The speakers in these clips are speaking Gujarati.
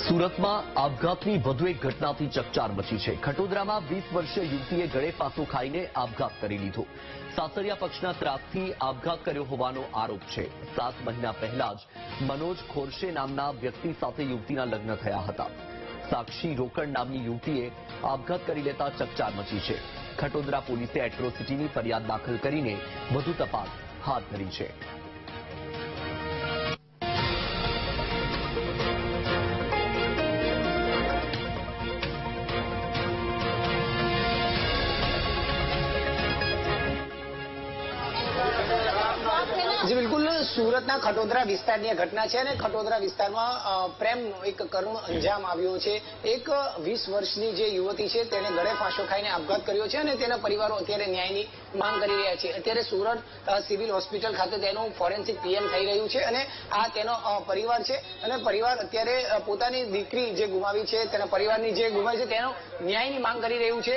સુરતમાં આપઘાતની વધુ એક ઘટનાથી ચકચાર મચી છે। ખટોદરામાં 20 વર્ષીય યુવતીએ ગળે ફાંસો ખાઈને આપઘાત કરી લીધો। સાસરિયા પક્ષના ત્રાસથી આપઘાત કર્યો હોવાનો આરોપ છે। 7 મહિના પહેલા જ મનોજ ખોરશે નામના વ્યક્તિ સાથે યુવતીના લગ્ન થયા હતા। સાક્ષી રોકડ નામની યુવતીએ આપઘાત કરી લેતા ચકચાર મચી છે। ખટોદરા પોલીસે એટ્રોસિટીની ફરિયાદ દાખલ કરીને વધુ તપાસ હાથ ધરી છે। जी बिल्कुल सूरतना खटोदरा विस्ताરની ઘટના છે અને ખટોદરા વિસ્તારમાં પ્રેમનો એક કરુણ અંજામ આવ્યો છે। એક 20 વર્ષની જે યુવતી છે તેને ગળે ફાંસો ખાઈને આપઘાત કર્યો છે અને તેના પરિવારો અત્યારે ન્યાયની માંગ કરી રહ્યા છે। અત્યારે સુરત સિવિલ હોસ્પિટલ ખાતે તેનું ફોરેન્સિક પીએમ થઈ રહ્યું છે અને આ તેનો પરિવાર છે અને પરિવાર અત્યારે પોતાની દીકરી જે ગુમાવી છે તેના પરિવારની જે ગુમાવી છે તેનો ન્યાયની માંગ કરી રહ્યું છે।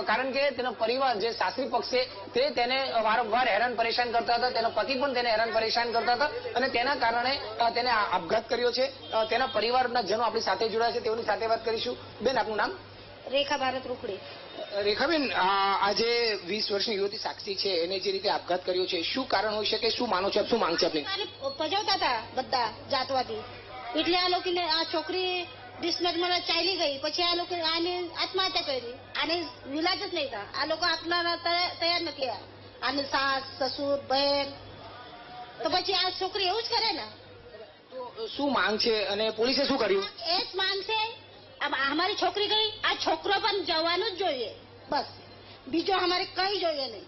કારણ કે તેનો પરિવાર જે સાસરી પક્ષ છે તે તેને વારંવાર હેરાન પરેશાન કરતા હતા, તેનો પતિ પણ તેને હેરાન પરેશાન કરતા હતા અને તેના કારણે તેને આપઘાત કર્યો છે। તેના પરિવારના જનો આપણી સાથે જોડાયા છે, તેઓની સાથે વાત કરીશું। બેન, આપનું નામ? રેખા ભારત રૂખડી। રેખાબેન, આજે 20 વર્ષની યુવતી સાક્ષી છે એને જે રીતે આપઘાત કર્યો છે, શું કારણ હોઈ શકે? શું માનો છો, શું માંગ છે આપની? પજવતા હતા બધા જાતવાદી, એટલે આ લોકોને આ છોકરી 20 મિનિટમાં ચાલી ગઈ, પછી આ લોકો આને આત્મહત્યા કરી। આને વિલાજ જ નહીં હતા, આ લોકો આપના તૈયાર નથી। આને સાસ સસુર બહેન, તો પછી આ છોકરી એવું જ કરે ને। તો શું માંગ છે અને પોલીસે શું કર્યું? એ જ માંગ છે। અમારી છોકરી ગઈ, આ છોકરો પણ જવાનું જ જોઈએ, બસ બીજો અમારે કઈ જોઈએ નહીં।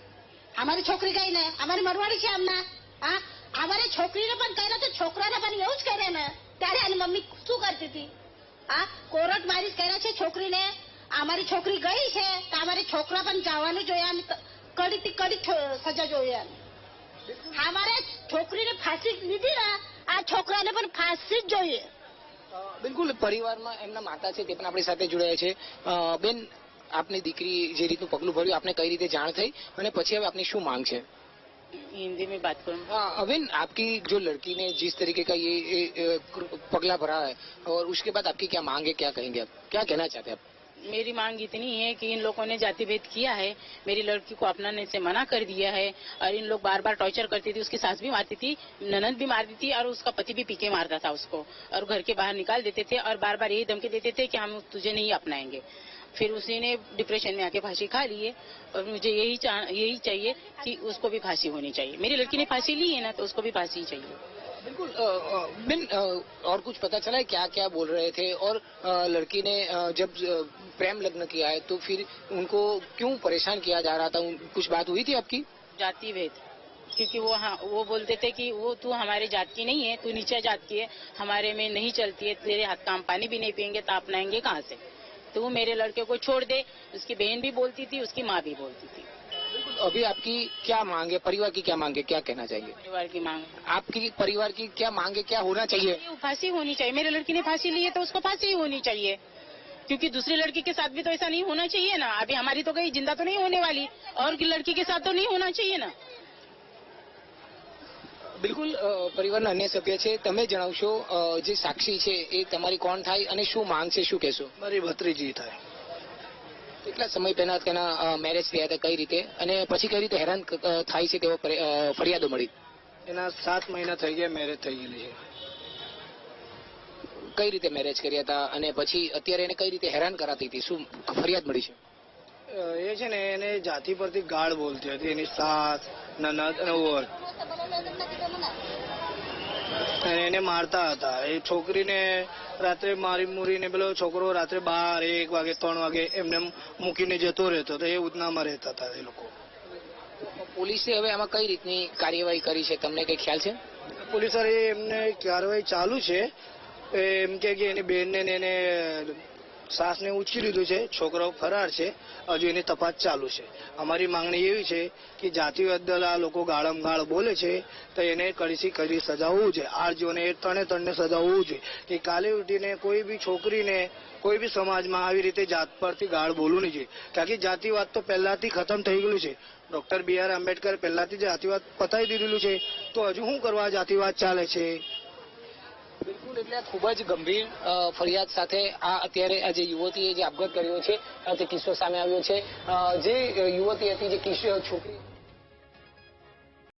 અમારી છોકરી ગઈ ને, અમારી મરવાડી છે અમના, હા, અમારી છોકરીને પણ કર્યો તો છોકરાને પણ એવું જ કરે ને। ત્યારે આની મમ્મી શું કરતી હતી? હા, કોર્ટ મેરેજ કર્યા છે છોકરીને, અમારી છોકરી ગઈ છે તો અમારી છોકરા પણ જવાનું જોઈએ, કડી સજા જોઈએ। અમારે છોકરીને ફાંસી લીધી ને, આ છોકરાને પણ ફાંસી જ જોઈએ। બિલકુલ, પરિવારમાં એમના માતા છે તે પણ આપણી સાથે જોડાયા છે। બેન, આપની દીકરી જે રીતનું પગલું ભર્યું, આપને કઈ રીતે જાણ થઈ અને પછી હવે આપની શું માંગ છે? हिंदी में बात करूँ। हाँ बेन, आपकी जो लड़की ने जिस तरीके का ये पगला भरा है और उसके बाद आपकी क्या मांग है, क्या कहेंगे आप, क्या कहना चाहते हैं आप? मेरी मांग इतनी है कि इन लोगों ने जाति भेद किया है, मेरी लड़की को अपनाने से मना कर दिया है और इन लोग बार बार टॉर्चर करती थी। उसकी सास भी मारती थी, ननद भी मारती थी और उसका पति भी पीके मारता था उसको और घर के बाहर निकाल देते थे और बार बार यही धमकी देते थे कि हम तुझे नहीं अपनाएंगे। फिर उसी ने डिप्रेशन में आके फांसी खा ली है और मुझे यही चाहिए कि उसको भी फांसी होनी चाहिए। मेरी लड़की ने फांसी ली है ना, तो उसको भी फांसी चाहिए। बिल्कुल। बिन, और कुछ पता चला है क्या क्या बोल रहे थे? और लड़की ने जब प्रेम लग्न किया है तो फिर उनको क्यों परेशान किया जा रहा था? कुछ बात हुई थी आपकी? जाति भेद, क्योंकि वो बोलते थे कि वो तू हमारे जात की नहीं है, तू नीचे जात की है, हमारे में नहीं चलती है, तेरे हाथ का हम पानी भी नहीं पियेंगे तो अपनाएंगे कहाँ से? तो वो मेरे लड़के को छोड़ दे। उसकी बहन भी बोलती थी, उसकी माँ भी बोलती थी। अभी आपकी क्या मांग है? परिवार की क्या मांग है, क्या कहना चाहिए? परिवार की मांग, आपकी परिवार की क्या मांग है, क्या होना चाहिए? फांसी होनी चाहिए। मेरी लड़की ने फांसी ली है तो उसको फांसी ही होनी चाहिए, क्योंकि दूसरी लड़की के साथ भी तो ऐसा नहीं होना चाहिए ना। अभी हमारी तो कहीं जिंदा तो नहीं होने वाली और लड़की के साथ तो नहीं होना चाहिए ना। બિલકુલ, પરિવારના અન્ય સભ્ય છે, તમે જણાવશો જે સાક્ષી છે એ તમારી કોણ થાય અને શું માંગ છે, શું કહેશો? મારી ભત્રીજી થાય। કેટલા સમય પહેલા તેના મેરેજ થયા હતા, કઈ રીતે અને પછી કઈ રીતે હેરાન થાય છે તેવો ફરિયાદો મળી? એના 7 મહિના થઈ ગયા, મેરેજ થઈ ગયેલી છે। કઈ રીતે મેરેજ કર્યા હતા અને પછી અત્યારે એને કઈ રીતે હેરાન કરાતી હતી, શું ફરિયાદ મળી છે? એ છે ને એને જાતિ પરથી ગાળ બોલતી હતી, એની સાસ નનદ અને ઓર એને મારતા હતા। એ છોકરીને રાત્રે મારી મૂરીને પેલો છોકરો રાત્રે 12, 1 વાગે 3 વાગે એમને મૂકીને જતો રહેતો હતો। એ ઉધનામાં રહેતા હતા એ લોકો। પોલીસે હવે આમાં કઈ રીતની કાર્યવાહી કરી છે, તમને કઈ ખ્યાલ છે? પોલીસ એમને કાર્યવાહી ચાલુ છે। એમ કે એની બહેનને એને સાસને ઉચકી લીધું છે, છોકરો ફરાર છે, હજુ એની તપાસ ચાલુ છે। અમારી માંગણી એવી છે કે જાતિવાદ આ લોકો ગાળમ ગાળ બોલે છે તો એને કડીથી કડી સજા હોવું જોઈએ। આરજીઓને એ ત્રણે સજા હોવું જોઈએ કે કાલે ઉઠીને કોઈ બી છોકરીને કોઈ બી સમાજમાં આવી રીતે જાત પરથી ગાળ બોલવું નહીં જોઈએ, કારણ કે જાતિવાદ તો પહેલાથી ખતમ થઈ ગયેલું છે। ડોક્ટર BR આંબેડકર પહેલાથી જાતિવાદ પતાવી દીધેલું છે, તો હજુ શું કરવા જાતિવાદ ચાલે છે? એટલે ખૂબ જ ગંભીર ફરિયાદ સાથે આ અત્યારે આ જે યુવતીએ જે આપઘાત કર્યો છે તે કિસ્સો સામે આવ્યો છે. જે યુવતી હતી, જે કિશોર છોકરી